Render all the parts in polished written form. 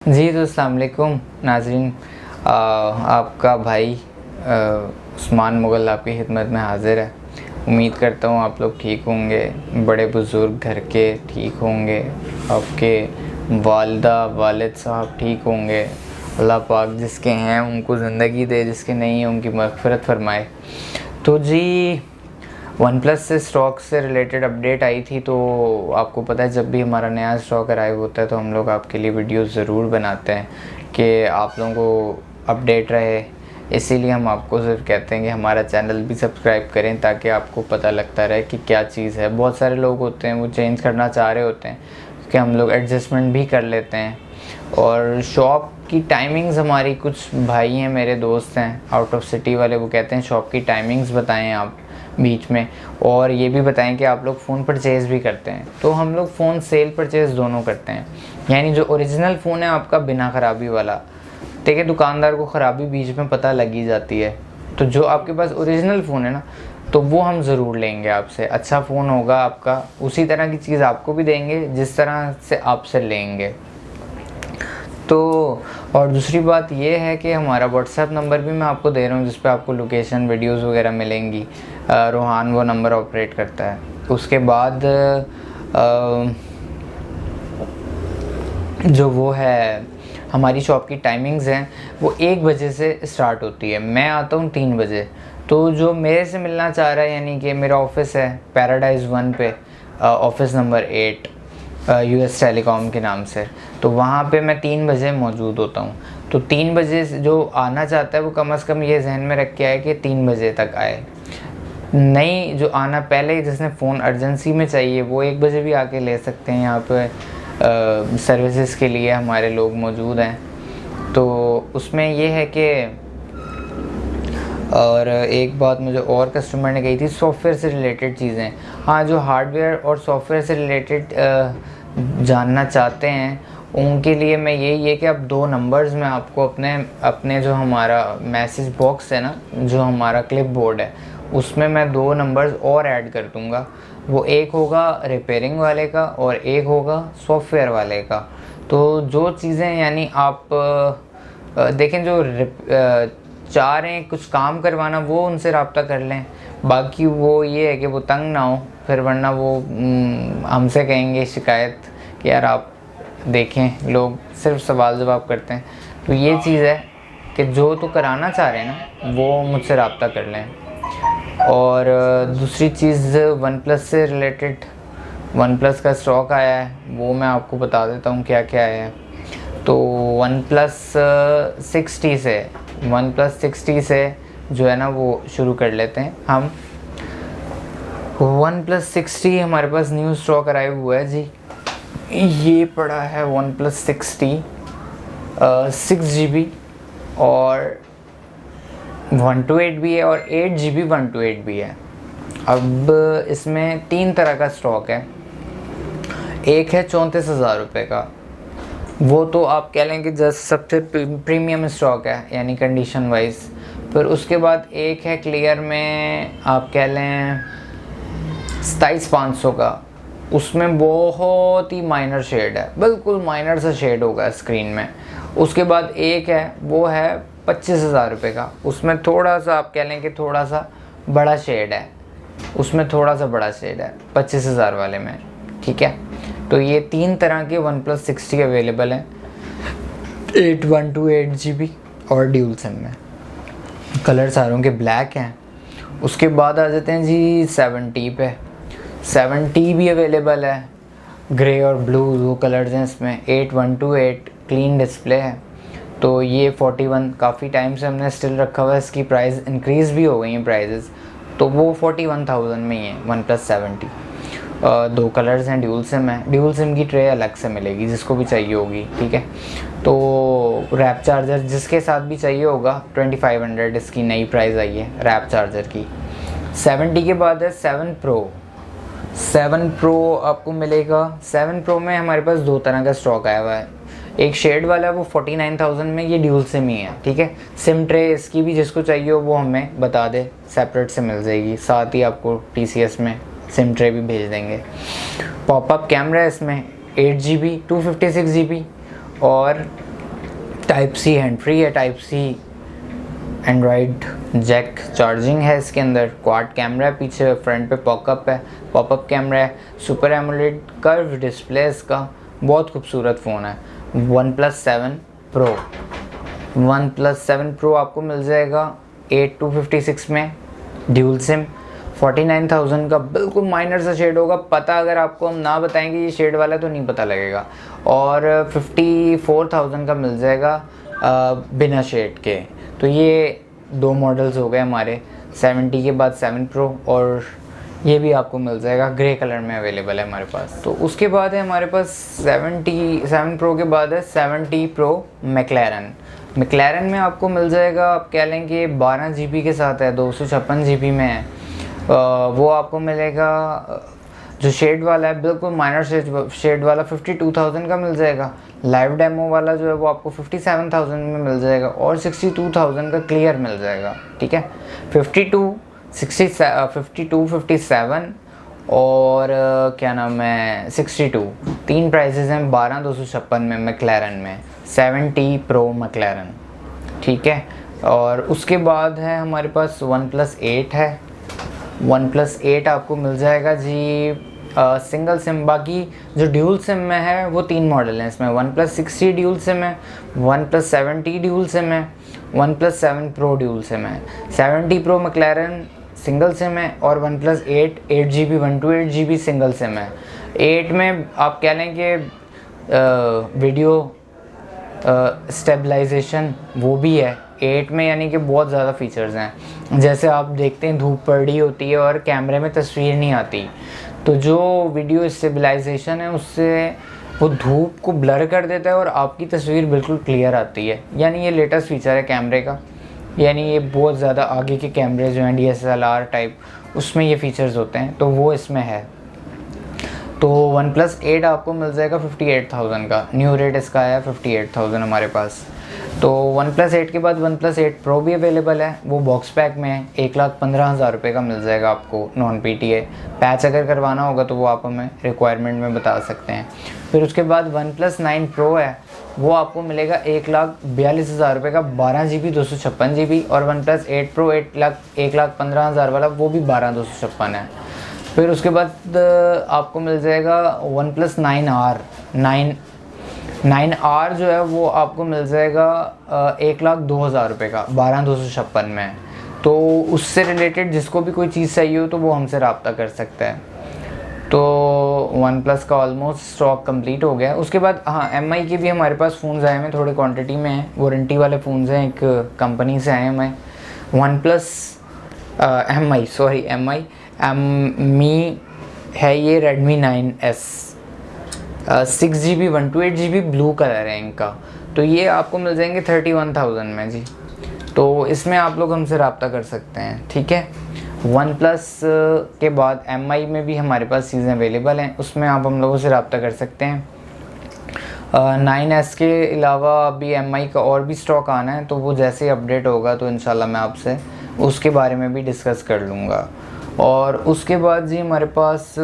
जी तो अस्सलाम वालेकुम नाज़रीन, आपका भाई उस्मान मुग़ल आपकी खिदमत में हाज़िर है। उम्मीद करता हूँ आप लोग ठीक होंगे, बड़े बुज़ुर्ग घर के ठीक होंगे, आपके वालिदा वालिद साहब ठीक होंगे। अल्लाह पाक जिसके हैं उनको ज़िंदगी दे, जिसके नहीं हैं उनकी मग़फ़िरत फ़रमाए। तो जी वन प्लस से स्टॉक से रिलेटेड अपडेट आई थी। तो आपको पता है जब भी हमारा नया स्टॉक अराइव होता है तो हम लोग आपके लिए वीडियो ज़रूर बनाते हैं कि आप लोगों को अपडेट रहे। इसीलिए हम आपको सिर्फ कहते हैं कि हमारा चैनल भी सब्सक्राइब करें ताकि आपको पता लगता रहे कि क्या चीज़ है। बहुत सारे लोग होते हैं वो चेंज करना चाह रहे होते हैं कि हम लोग एडजस्टमेंट भी कर लेते हैं। और शॉप की टाइमिंग्स हमारी, कुछ भाई हैं मेरे दोस्त हैं आउट ऑफ सिटी वाले, वो कहते हैं शॉप की टाइमिंग्स बताएं आप बीच में, और ये भी बताएं कि आप लोग फ़ोन परचेज़ भी करते हैं। तो हम लोग फ़ोन सेल परचेज़ दोनों करते हैं, यानी जो ओरिजिनल फ़ोन है आपका बिना ख़राबी वाला, देखिए दुकानदार को ख़राबी बीच में पता लग ही जाती है। तो जो आपके पास ओरिजिनल फ़ोन है ना, तो वो हम ज़रूर लेंगे आपसे। अच्छा फ़ोन होगा आपका, उसी तरह की चीज़ आपको भी देंगे जिस तरह से आपसे लेंगे। तो और दूसरी बात ये है कि हमारा व्हाट्सएप नंबर भी मैं आपको दे रहा हूँ जिस पे आपको लोकेशन वीडियोस वगैरह मिलेंगी। रोहान वो नंबर ऑपरेट करता है। उसके बाद जो वो है हमारी शॉप की टाइमिंग्स हैं वो 1 बजे से स्टार्ट होती है, मैं आता हूँ 3 बजे। तो जो मेरे से मिलना चाह रहा है, यानी कि मेरा ऑफिस है पैराडाइज 1 पे, ऑफिस नंबर 8 यूएस टेलीकॉम के नाम से, तो वहाँ पे मैं 3 बजे मौजूद होता हूँ। तो 3 बजे जो आना चाहता है वो कम से कम ये जहन में रख के आए कि 3 बजे तक आए। नहीं जो आना पहले जिसने फ़ोन अर्जेंसी में चाहिए वो 1 बजे भी आके ले सकते हैं। यहाँ पे सर्विसेज के लिए हमारे लोग मौजूद हैं। तो उसमें ये है कि, और एक बात मुझे और कस्टमर ने कही थी सॉफ्टवेयर से रिलेटेड चीज़ें। हाँ, जो हार्डवेयर और सॉफ्टवेयर से रिलेटेड जानना चाहते हैं उनके लिए मैं यही है कि अब 2 नंबर्स में आपको अपने जो हमारा मैसेज बॉक्स है ना, जो हमारा क्लिप बोर्ड है, उसमें मैं 2 नंबर्स और ऐड कर दूँगा। वो एक होगा रिपेयरिंग वाले का और एक होगा सॉफ्टवेयर वाले का। तो जो चीज़ें यानी आप देखें जो चाह रहे हैं कुछ काम करवाना वो उनसे रब्ता कर लें। बाकी वो ये है कि वो तंग ना हो फिर, वरना वो हमसे कहेंगे शिकायत कि यार आप देखें लोग सिर्फ सवाल जवाब करते हैं। तो ये चीज़ है कि जो तो कराना चाह रहे हैं ना वो मुझसे रब्ता कर लें। और दूसरी चीज़ वन प्लस से रिलेटेड, वन प्लस का स्टॉक आया है वो मैं आपको बता देता हूँ क्या क्या आया है। तो वन प्लस 60 से जो है ना वो शुरू कर लेते हैं हम। वन प्लस 60 हमारे पास न्यू स्टॉक अराइव हुआ है जी। ये पड़ा है वन प्लस 60 6GB और 128 भी है और 8GB 128 भी है। अब इसमें 3 तरह का स्टॉक है। एक है 34,000 रुपये का, वो तो आप कह लें कि जस्ट सबसे प्रीमियम स्टॉक है यानी कंडीशन वाइज। फिर उसके बाद एक है क्लियर में आप कह लें 27,500 का, उसमें बहुत ही माइनर शेड है, बिल्कुल माइनर सा शेड होगा स्क्रीन में। उसके बाद एक है वो है 25,000 रुपये का, उसमें थोड़ा सा आप कह लें कि थोड़ा सा बड़ा शेड है, उसमें थोड़ा सा बड़ा शेड है 25,000 वाले में, ठीक है। तो ये 3 तरह के वन प्लस 60 अवेलेबल हैं 8/128GB और ड्यूल सिम में। कलर सारों के ब्लैक हैं। उसके बाद आ जाते हैं जी 70 पे। 70 भी अवेलेबल है, ग्रे और ब्लू दो कलर्स हैं इसमें। 8128 क्लीन डिस्प्ले है। तो ये 41 काफ़ी टाइम से हमने स्टिल रखा हुआ है, इसकी प्राइस इंक्रीज़ भी हो गई हैं प्राइजेस, तो वो 41,000 में ही है वन प्लस 70। 2 कलर्स हैं, ड्यूल सिम है। ड्यूल सिम की ट्रे अलग से मिलेगी जिसको भी चाहिए होगी, ठीक है। तो रैप चार्जर जिसके साथ भी चाहिए होगा 2500 इसकी नई प्राइस आई है रैप चार्जर की। 70 के बाद है 7 प्रो। 7 प्रो आपको मिलेगा। 7 प्रो में हमारे पास 2 तरह का स्टॉक आया हुआ है। एक शेड वाला है वो 49,000 में, ये ड्यूल सिम ही है, ठीक है। सिम ट्रे इसकी भी जिसको चाहिए हो वो हमें बता दे, सेपरेट से मिल जाएगी। साथ ही आपको TCS में सिम ट्रे भी भेज देंगे। पॉपअप कैमरा है इसमें 8GB 256GB और टाइप सी हैंड फ्री है, type C Android jack charging है इसके अंदर, क्वाड कैमरा है पीछे, फ्रंट पे पॉपअप कैमरा है, सुपर एमोलेड कर्व डिस्प्ले इसका, बहुत खूबसूरत फ़ोन है। वन प्लस 7 प्रो आपको मिल जाएगा 8256 में, ड्यूल सिम, 49,000 का, बिल्कुल माइनर सा शेड होगा, पता अगर आपको हम ना बताएंगे ये शेड वाला तो नहीं पता लगेगा। और 54,000 का मिल जाएगा बिना शेड के। तो ये दो मॉडल्स हो गए हमारे, 70 के बाद 7 प्रो, और ये भी आपको मिल जाएगा ग्रे कलर में अवेलेबल है हमारे पास। तो उसके बाद है हमारे पास 7 प्रो के बाद है 70 प्रो मैक्लैरन में आपको मिल जाएगा, आप कह लें कि 12 GB के साथ है, 256 GB में है। वो आपको मिलेगा जो शेड वाला है, बिल्कुल माइनर शेड वाला 52,000 का मिल जाएगा। लाइव डेमो वाला जो है वो आपको 57,000 में मिल जाएगा, और 62,000 का क्लियर मिल जाएगा। ठीक है, 52, 57 और क्या नाम है 62, तीन प्राइसेस हैं 12,256 में मैक्लैरन में, 70 प्रो मैक्लैरन। ठीक है, और उसके बाद है हमारे पास OnePlus 8 है। OnePlus 8 आपको मिल जाएगा जी सिंगल सिम, बाकी जो ड्यूल सिम में है वो 3 मॉडल हैं इसमें। OnePlus 6T ड्यूल सिम है, OnePlus 7T ड्यूल सिम है, OnePlus 7 Pro ड्यूल सिम है। 70 Pro मैक्लैरन सिंगल सिम है, और OnePlus 8 GB 128 GB single SIM है। 8 में आप कह लें कि वीडियो स्टेबलाइजेशन वो भी है 8 में, यानी कि बहुत ज़्यादा फीचर्स हैं। जैसे आप देखते हैं धूप पड़ रही होती है और कैमरे में तस्वीर नहीं आती, तो जो वीडियो स्टेबलाइजेशन है उससे वो धूप को ब्लर कर देता है और आपकी तस्वीर बिल्कुल क्लियर आती है। यानी ये लेटेस्ट फीचर है कैमरे का, यानी ये बहुत ज़्यादा आगे के कैमरे जो हैं DSLR टाइप, उसमें ये फीचर्स होते हैं, तो वो इसमें है। तो OnePlus 8 आपको मिल जाएगा 58,000 का, न्यू रेट इसका आया 58,000 हमारे पास। तो OnePlus 8 के बाद OnePlus 8 Pro भी अवेलेबल है, वो बॉक्स पैक में है, 1,15,000 रुपये का मिल जाएगा आपको नॉन PTA। पैच अगर करवाना होगा तो वो आप हमें रिक्वायरमेंट में बता सकते हैं। फिर उसके बाद OnePlus 9 Pro है, वो आपको मिलेगा 1,42,000 रुपये का, 12 GB 256 GB, और OnePlus 8 Pro 1,15,000 वाला, वो भी 12,256 है। फिर उसके बाद आपको मिल जाएगा OnePlus 9R जो है वो आपको मिल जाएगा 1,02,000 रुपये का, 12,256 में। तो उससे रिलेटेड जिसको भी कोई चीज़ चाहिए हो तो वो हमसे रब्ता कर सकता है। तो OnePlus का ऑलमोस्ट स्टॉक कंप्लीट हो गया। उसके बाद हाँ, MI के भी हमारे पास फ़ोन्स आए हैं, थोड़ी क्वांटिटी में हैं, वारंटी वाले फ़ोन्स हैं, एक कंपनी से आए हैं हमें। OnePlus Mi है ये Redmi 9S, 6 GB 128 GB blue colour है इनका। तो ये आपको मिल जाएंगे 31,000 में जी। तो इसमें आप लोग हमसे रब्ता कर सकते हैं। ठीक है, OnePlus के बाद MI में भी हमारे पास चीज़ें अवेलेबल हैं, उसमें आप हम लोगों से रब्ता कर सकते हैं। 9S के अलावा अभी MI का और भी स्टॉक आना है, तो वो जैसे ही अपडेट होगा तो इंशाल्लाह मैं आपसे उसके बारे में भी डिस्कस कर लूँगा। और उसके बाद जी हमारे पास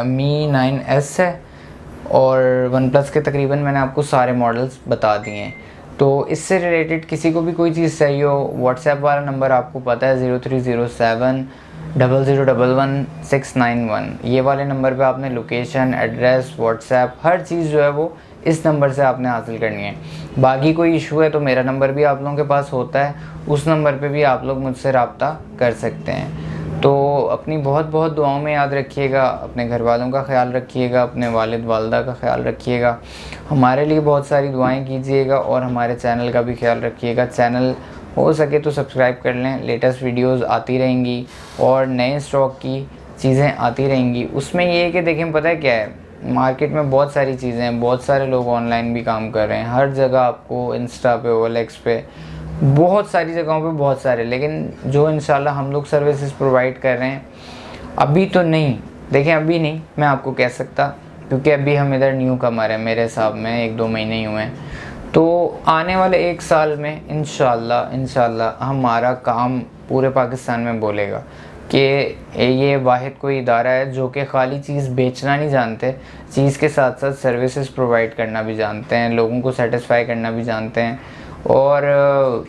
Mi 9S है, और OnePlus के तकरीबन मैंने आपको सारे मॉडल्स बता दिए हैं। तो इससे रिलेटेड किसी को भी कोई चीज़ चाहिए हो, व्हाट्सएप वाला नंबर आपको पता है 0307 0011 ये वाले नंबर पे आपने लोकेशन, एड्रेस, व्हाट्सएप, हर चीज़ जो है वो इस नंबर से आपने हासिल करनी है। बाकी कोई इशू है तो मेरा नंबर भी आप लोगों के पास होता है, उस नंबर पे भी आप लोग मुझसे रब्ता कर सकते हैं। तो अपनी बहुत बहुत दुआओं में याद रखिएगा, अपने घर वालों का ख्याल रखिएगा, अपने वालिद वालदा का ख्याल रखिएगा, हमारे लिए बहुत सारी दुआएं कीजिएगा, और हमारे चैनल का भी ख्याल रखिएगा। चैनल हो सके तो सब्सक्राइब कर लें, लेटेस्ट वीडियोस आती रहेंगी और नए स्टॉक की चीज़ें आती रहेंगी। उसमें ये है कि देखें, पता है क्या है, मार्केट में बहुत सारी चीज़ें हैं, बहुत सारे लोग ऑनलाइन भी काम कर रहे हैं, हर जगह आपको इंस्टा पे, OLX पे, बहुत सारी जगहों पे बहुत सारे, लेकिन जो इंशाल्लाह हम लोग सर्विसेज प्रोवाइड कर रहे हैं अभी तो नहीं, देखें अभी नहीं मैं आपको कह सकता, क्योंकि अभी हम इधर न्यू कमर हैं, मेरे हिसाब में 1-2 महीने ही हुए हैं। तो आने वाले 1 साल में इंशाल्लाह हमारा काम पूरे पाकिस्तान में बोलेगा। कि ये वाहिद कोई इदारा है जो कि खाली चीज़ बेचना नहीं जानते, चीज़ के साथ साथ सर्विसेज प्रोवाइड करना भी जानते हैं, लोगों को सेटिस्फाई करना भी जानते हैं। और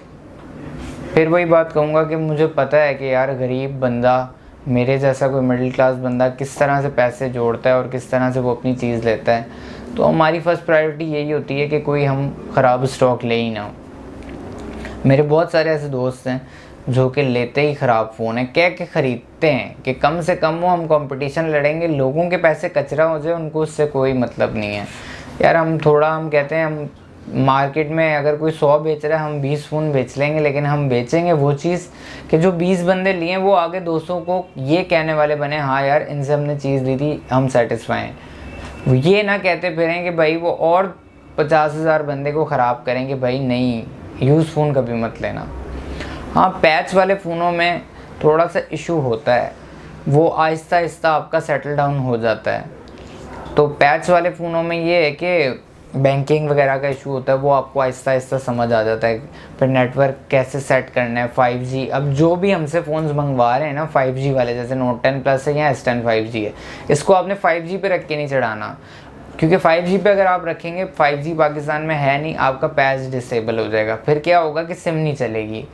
फिर वही बात कहूँगा कि मुझे पता है कि यार गरीब बंदा, मेरे जैसा कोई मिडिल क्लास बंदा किस तरह से पैसे जोड़ता है और किस तरह से वो अपनी चीज़ लेता है। तो हमारी फ़र्स्ट प्रायोरिटी यही होती है कि कोई हम ख़राब स्टॉक ले ही ना हो। मेरे बहुत सारे ऐसे दोस्त हैं जो कि लेते ही ख़राब फ़ोन है, कह के ख़रीदते हैं कि कम से कम वो हम कंपटीशन लड़ेंगे, लोगों के पैसे कचरा हो जाए, उनको उससे कोई मतलब नहीं है। यार हम कहते हैं हम मार्केट में अगर कोई 100 बेच रहा है, हम 20 फ़ोन बेच लेंगे, लेकिन हम बेचेंगे वो चीज़ कि जो 20 बंदे लिए वो आगे 200 को ये कहने वाले बने, हाँ यार इनसे हमने चीज़ ली थी, हम सेटिस्फाई हैं। ये ना कहते फिरें कि भाई वो और 50,000 बंदे को ख़राब करेंगे, भाई नहीं, यूज़ फ़ोन कभी मत लेना। हाँ, पैच वाले फ़ोनों में थोड़ा सा इशू होता है, वो आहिस्ता आहिस्ता आपका सेटल डाउन हो जाता है। तो पैच वाले फ़ोनों में ये है कि बैंकिंग वगैरह का इशू होता है, वो आपको आहिस्ता आहिस्ता समझ आ जाता है। फिर नेटवर्क कैसे सेट करना है, 5G, अब जो भी हमसे फ़ोन्स मंगवा रहे हैं ना 5G वाले, जैसे Note 10 Plus है या S10 5G है, इसको आपने 5G पे रख के नहीं चढ़ाना, क्योंकि 5G पे अगर आप रखेंगे, 5G पाकिस्तान में है नहीं, आपका पैच डिसेबल हो जाएगा। फिर क्या होगा कि सिम नहीं चलेगी।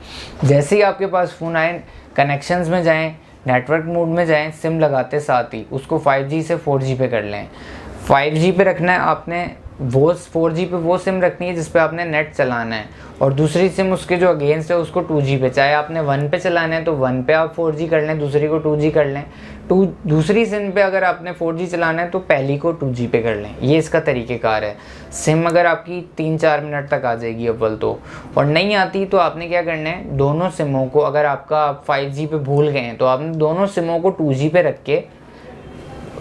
जैसे ही आपके पास फ़ोन आए, कनेक्शंस में जाएं, नेटवर्क मोड में जाएं, सिम लगाते साथ ही उसको 5G से 4G पे कर लें। 5G पे रखना है आपने, वो 4G पे वो सिम रखनी है जिस पे आपने नेट चलाना है, और दूसरी सिम उसके जो अगेंस्ट है उसको 2G पे, चाहे आपने 1 पे चलाना है तो 1 पे आप 4G कर लें, दूसरी को 2G कर लें। दूसरी सिम पे अगर आपने 4G चलाना है तो पहली को 2G पे कर लें। ये इसका तरीक़ेकार है। सिम अगर आपकी 3-4 मिनट तक आ जाएगी अव्वल तो, और नहीं आती तो आपने क्या करना है, दोनों सिमों को, अगर आपका 5G पे भूल गए हैं तो आपने दोनों सिमों को 2G पे रख के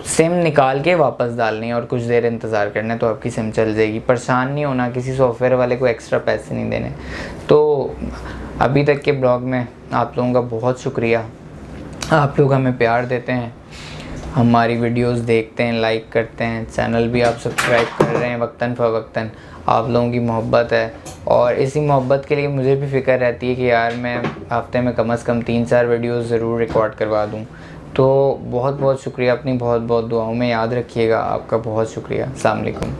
सिम निकाल के वापस डालनी है और कुछ देर इंतज़ार करना है, तो आपकी सिम चल जाएगी। परेशान नहीं होना, किसी सॉफ्टवेयर वाले को एक्स्ट्रा पैसे नहीं देने। तो अभी तक के ब्लॉग में आप लोगों का बहुत शुक्रिया, आप लोग हमें प्यार देते हैं, हमारी वीडियोस देखते हैं, लाइक करते हैं, चैनल भी आप सब्सक्राइब कर रहे हैं वक्तन फ़वक्तन। आप लोगों की मोहब्बत है, और इसी मोहब्बत के लिए मुझे भी फ़िक्र रहती है कि यार मैं हफ्ते में कम से कम 3-4 वीडियोस ज़रूर रिकॉर्ड करवा दूँ। तो बहुत बहुत शुक्रिया, अपनी बहुत बहुत दुआओं में याद रखिएगा। आपका बहुत शुक्रिया। अस्सलाम वालेकुम।